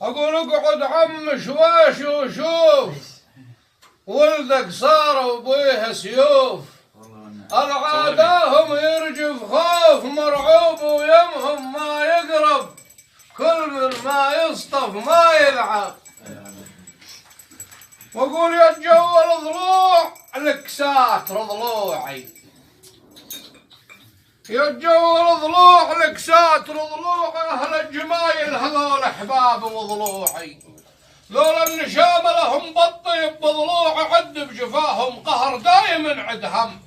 اقول اقعد عم شواش وشوف ولدك صار وبيه سيوف العاداهم يرجف خوف مرعوب ويمهم ما يقرب كل من ما يصطف ما يلعب واقول يا تجول ضلوع لك ساتر ضلوعي يا تجول ضلوع لك ساتر ضلوع اهل الجمايل هذول احباب وضلوعي لولا النشام لهم بالطيب بضلوع عد بجفاهم قهر دايم عدهم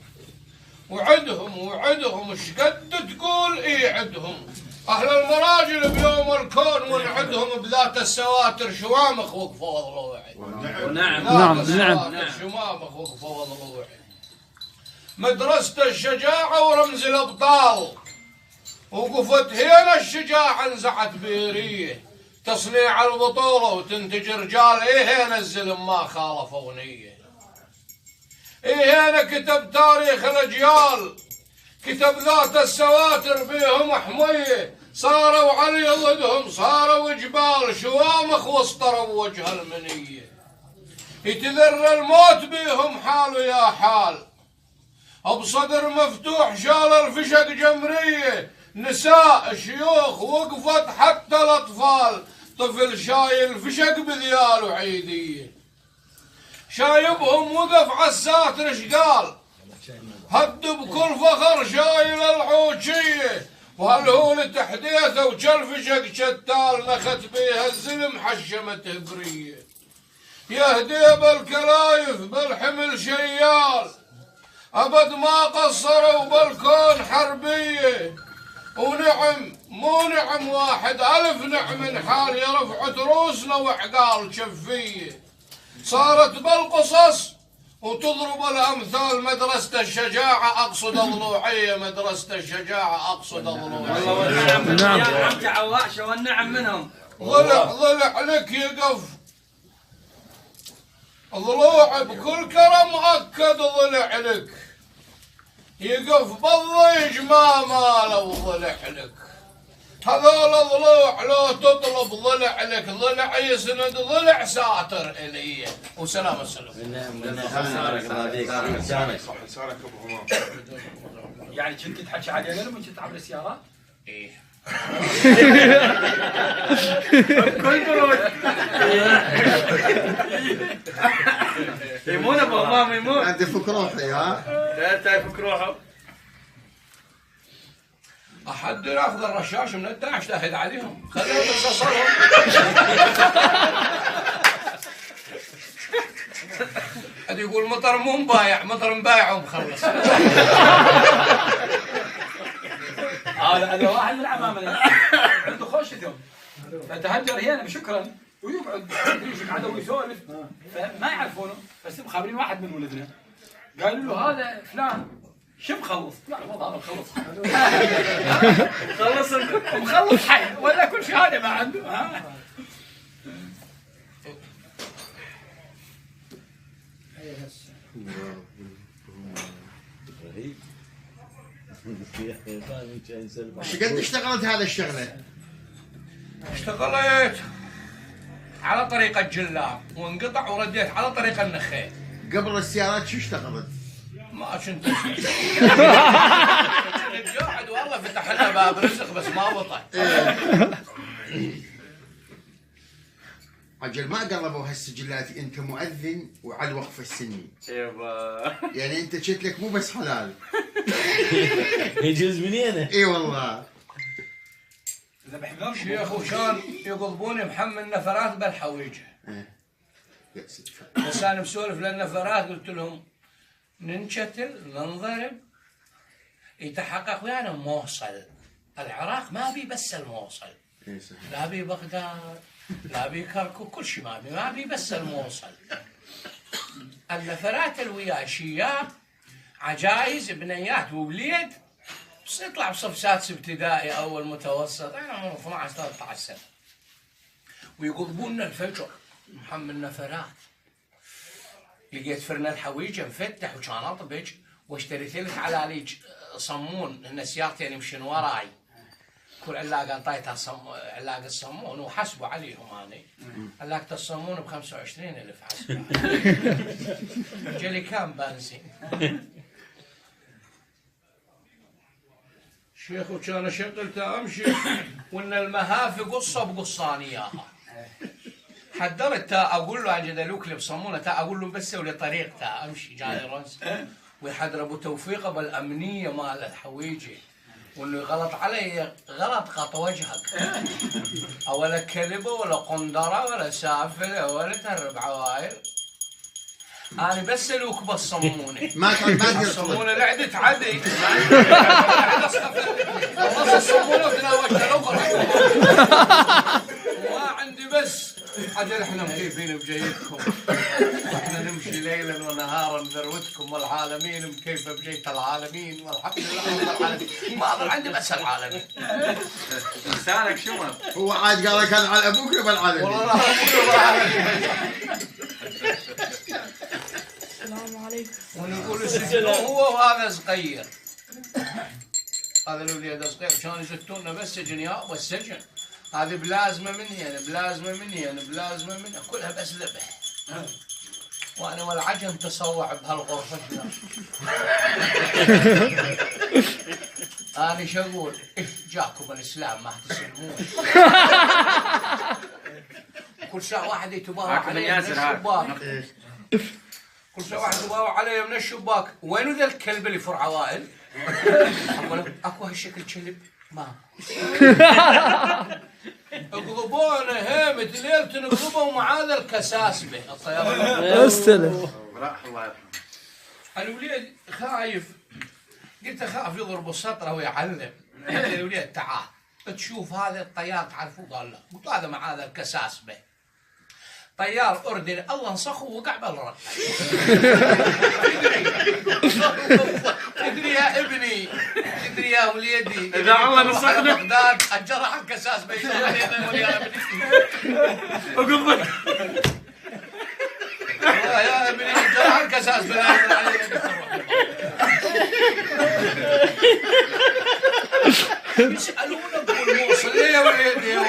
وعدهم ايش قد تقول اي عدهم اهل المراجل بيوم الكون ونعدهم بذات السواتر شوامخ وقفوا ضلوعي نعم شوامخ وقفوا ضلوعي مدرسة الشجاعة ورمز الابطال وقفت هنا الشجاعة انزعت بيريه تصنيع البطولة وتنتج رجال ايه هنا الزلم ما خالفوا نية ايه هنا كتب تاريخ الاجيال كتب ذات السواتر بيهم حمية صاروا علي ضدهم صاروا جبال شوامخ واسطروا وجه المنية يتذر الموت بيهم حاله يا حال بصدر مفتوح شال الفشق جمرية نساء شيوخ وقفت حتى الأطفال طفل شايل فشق بذيال وعيدية شايبهم وقف عالساتر شقال هد بكل فخر شايل العوشية وهالهول تحديثه وشلفشق شتال نخت بيها الزلم حشمت هبرية يهدي بالكلايف بالحمل شيال أبد ما قصروا بالكون حربية ونعم مو نعم واحد ألف نعم حال يرفعت روسنا وعقال شفية صارت بالقصص وتضرب الأمثال مدرسة الشجاعة أقصد ضلوعية مدرسة الشجاعة أقصد ضلوعية نعم يا عم تعواش والنعم منهم ضلع لك يقف ضلوع بكل كرم أكد ضلع لك يقف بالضيج ما ماله ضلع لك هذول ضلوع لو تطلب ضلع لك ضلع يسند ضلع ساتر إلي وسلام السلام. يعني كنت تحكي علينا لما كنت عبر السيارات؟ إيه كل برود يمون ابو امام يمون انت فك روحي ها تفك روحه أحد ياخذ الرشاش من الداعش تاهد عليهم خليهم يتصلون حد يقول مطر مو مبايع مطر مبايع ومخلص هذا واحد من عمامنا عنده خوش اليوم فتهجر هنا بشكرا ويقعد يقعد ويسولف فما يعرفونه بس مخابرين واحد من ولدنا قالوا له هذا فلان شو مخلص؟ لا والله مخلص خلص مخلص حي ولا كل شهاده ما عنده ها ايش قد اشتغلت هذا الشغله؟ اشتغلت على طريقة جلاب وانقطع ورديت على طريقة النخيل. قبل السيارات شو اشتغلت؟ ما كنت جاحد والله فتح لنا باب رزق بس ما بطل. عجل ما قلبوا هالسجلات انت مؤذن وعلى الوقف السني. يعني انت شت لك مو بس حلال. يجوز منين؟ اي والله. شيخ وشان يقضبوني محمل نفرات بالحويجه. بس انا مسولف للنفرات قلت لهم ننشتل ننضرب يتحقق ويانا موصل. العراق ما بي بس الموصل. لا بي بغداد لا بي كركوك كل شيء ما بي بس الموصل. النفرات الويا شياب عجايز بنيات ووليد بس يطلع بصف سادس ابتدائي اول متوسط انا عمره 12 13 سنه ويقضبون الفجر محمل نفرات. لقيت فرن الحويجه مفتح وكان اطبج واشتريت لك على ليج صمون ان سيارتين يمشين وراي اكو العلاقه اعطيتها علاقه الصمون وحسبوا عليهم انا علاقه الصمون ب 25,000 حسبوا جالي كام بنزين شيخ وكان اشغلته امشي وان المهافي قصه بقصاني اياها حضرت اقول له عن جدلوك بصمونه اقول له بس ولي طريقته امشي جاي رنس ويحضر ابو توفيق بالامنيه مال الحويجي وانه غلط علي غلط خط وجهك ولا كلبه ولا قندره ولا سافله ولا تهرب عواير انا بس لوك بالصمونه ما تقدر الصمونه لعدت عدي خلص الصمونه وتناولت ما عندي بس اجل احنا مكيفين بجيتكم واحنا نمشي ليلا ونهارا بذروتكم والعالمين مكيفه بجيت العالمين والحمد لله رب العالمين ما ضل عندي بس العالمين لسانك شمر هو عاد قال لك على ابوك ولا العالمين؟ والله ابوك العالمين السلام عليكم. ونقول سجنوه هو وهذا صغير هذا الوليد صغير كانوا يزتونا بس سجن يا والسجن هذه بلازمه مني انا بلازمه مني انا بلازمه مني كلها بس ذبح وانا والعجم تصوع بهالغرفه انا شو اقول؟ جاكم الاسلام ما تسلمون كل ساعه واحد يتباوع علي من الشباك كل ساعه واحد يتباوع علي من الشباك وينو ذا الكلب اللي فرع عوائل؟ اكو هالشكل كلب؟ ما اقلبونا هيمة الليل تنقلبوا مع هذا الكساسبه الطيران استلم راح الله يرحمه الوليد خايف قلت اخاف يضرب السطره ويعلم الوليد تعال تشوف هذا الطيار تعرفوه قال لا قلت هذا مع هذا الكساسبه طيار اردني الله نسخه وقع بالرقم تدري يا ابني تدري يا وليدي إذا الله نسخنا بغداد اجر على الكساس بيشوف علينا يا ابني اقول يا ابني اجر على الكساس علينا يسالونك بالموصل ليه يا وليدي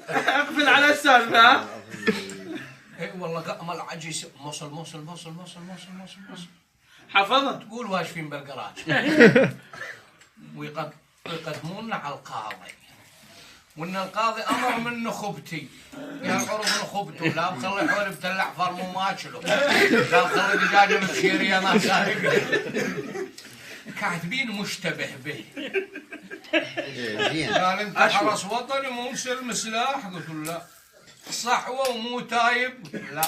اقفل على السالفه اي والله امل عجيز موصل حفظت تقول واقفين بالجراج ويقدمونا على القاضي وان القاضي امر من نخبتي يا العرب نخبته لا مخلي حولي بتلع فرمو ما اكله لا مخلي دجاجه بشيريه ما سارق كاتبين مشتبه به قال انت حرس وطني مو مسلم سلاح قلت له لا صحوه ومو تايب لا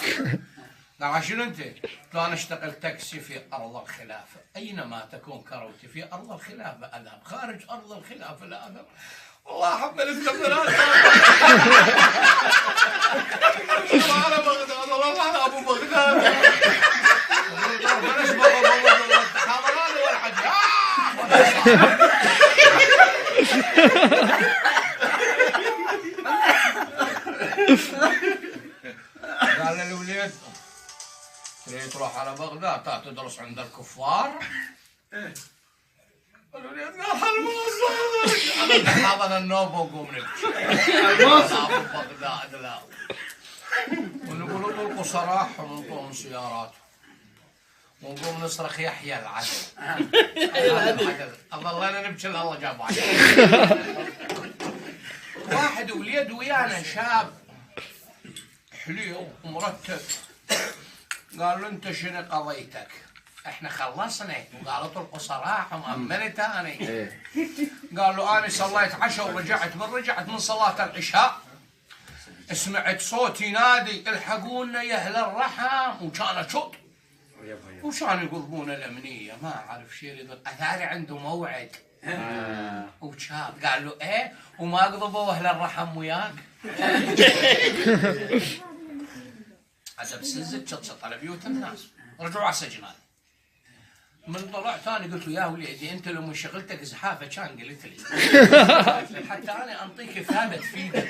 قال شنو انت؟ قلت له انا اشتغل تاكسي في ارض الخلافه اينما تكون كروتي في ارض الخلافه اذهب خارج ارض الخلافه لا اذهب والله حملت كاميرات انا بغداد والله انا ابو بغداد بلاش بغداد حضراني ولا حاجه قال للوليد تريد تروح على بغداد تدرس عند الكفار الوليد قال الموصل انا النوبه وقوم نمشي الموصل بغداد لا ونقول اطلقوا سراحهم ونطوهم سياراتهم ونقوم نصرخ يحيى العدل ظلينا نبكي الله جاب واحد وليد ويانا شاب حليو ومرتب قال له انت شنو قضيتك؟ احنا خلصنا وقال اطلقوا سراحهم امنت انا قال له انا صليت عشاء ورجعت من صلاه العشاء سمعت صوت ينادي الحقونا يا اهل الرحم وكان شط وكانوا يقلبون الامنيه ما اعرف شيء يضل اثاري عنده موعد وكان قال له ايه وما قضبوا اهل الرحم وياك هذا بسزك شط على بيوت الناس رجعوا على السجن هذا من طلع ثاني قلت له يا وليدي انت لو من شغلتك زحافه كان قلت لي حتى انا انطيك ثابت فيك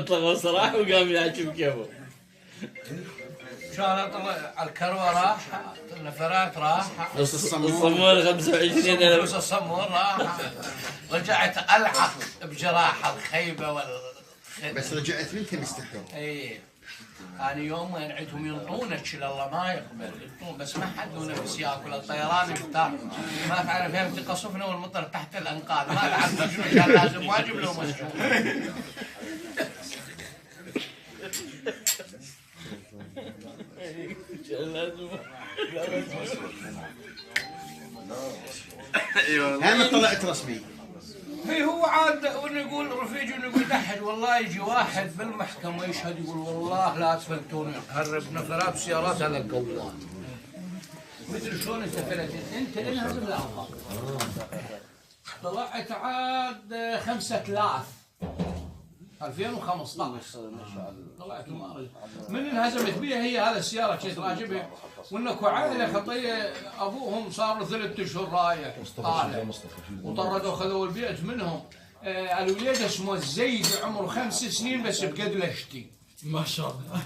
طلع صراحه وقام يعجب كيفه كان طلع الكروه راح، النفرات راح، نص الصمون 25,000. نص الصمون راح، رجعت العق بجراح الخيبه بس رجعت منك مستحيل. اي انا يوم وين عندهم ينطونك الله ما يقبل ينطون، بس ما حد له نفس ياكل الطيران يفتح ما تعرف يوم تقصفنا والمطر تحت الانقاض ما تعرف شنو كان لازم واجب لو مسجون. هم طلعت رسمي. هي هو عاد ونقول رفيج ونقول دحج والله يجي واحد بالمحكمة يشهد يقول والله لا تفلتون هرب نفرات سيارات على القوات. مثل شلون انت فلتت انت انهزم الارض. طلعت عاد 5000 2015 طلعت من انهزمت بيها هي هذا السيارة كنت راجبها وانكو عائلة خطية ابوهم صاروا 3 اشهر رايح طالع وطردوا خذوا البيت منهم. الوليد اسمه الزيد عمره 5 سنين بس بقد لشتي ما شاء الله.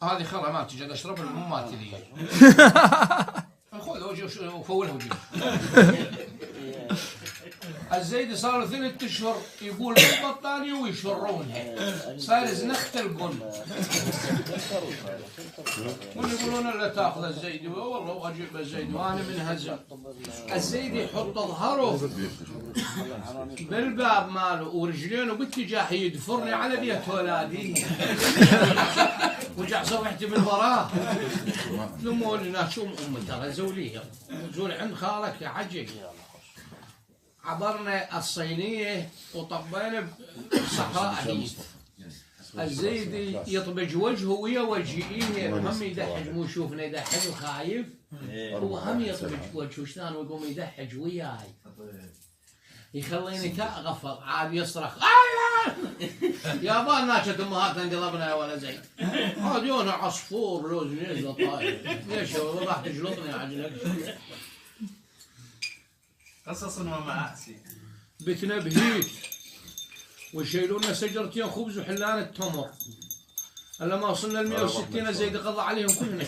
هذه خلا ما تجي اشرب مو مات لي خذ وفولها وجيب. الزيد صار 3 اشهر يقول بالبطانية ويشرونها صار زنخت القل ويقولون لا تاخذ الزيد والله واجيب الزيد وانا منهزم. الزيد يحط ظهره بالباب ماله ورجلينه باتجاه يدفرني على بيت ولادي ورجع صبحتي من وراه لموا لنا شو امي ترى زوليه زول عند خالك يا حجي. عبرنا الصينية وطبينا بصحراء عيد. الزيدي يطبج وجهه ويا وجهيه هم يدحج مو يشوفنا يدحج وخايف هو هم يطبج وجهه شلون ويقوم يدحج وياي يخليني تغفر عاد يصرخ يا ناشة امهاتنا انقلبنا يا ولا زين هذيون عصفور لوز نزل طاير ليش والله راح تجلطني عجلك. قصص ومآسي. بتنا بهيت ويشيلونا شجرتين خبز وحلان التمر. لما وصلنا ال 160 زيد قضى عليهم كلنا.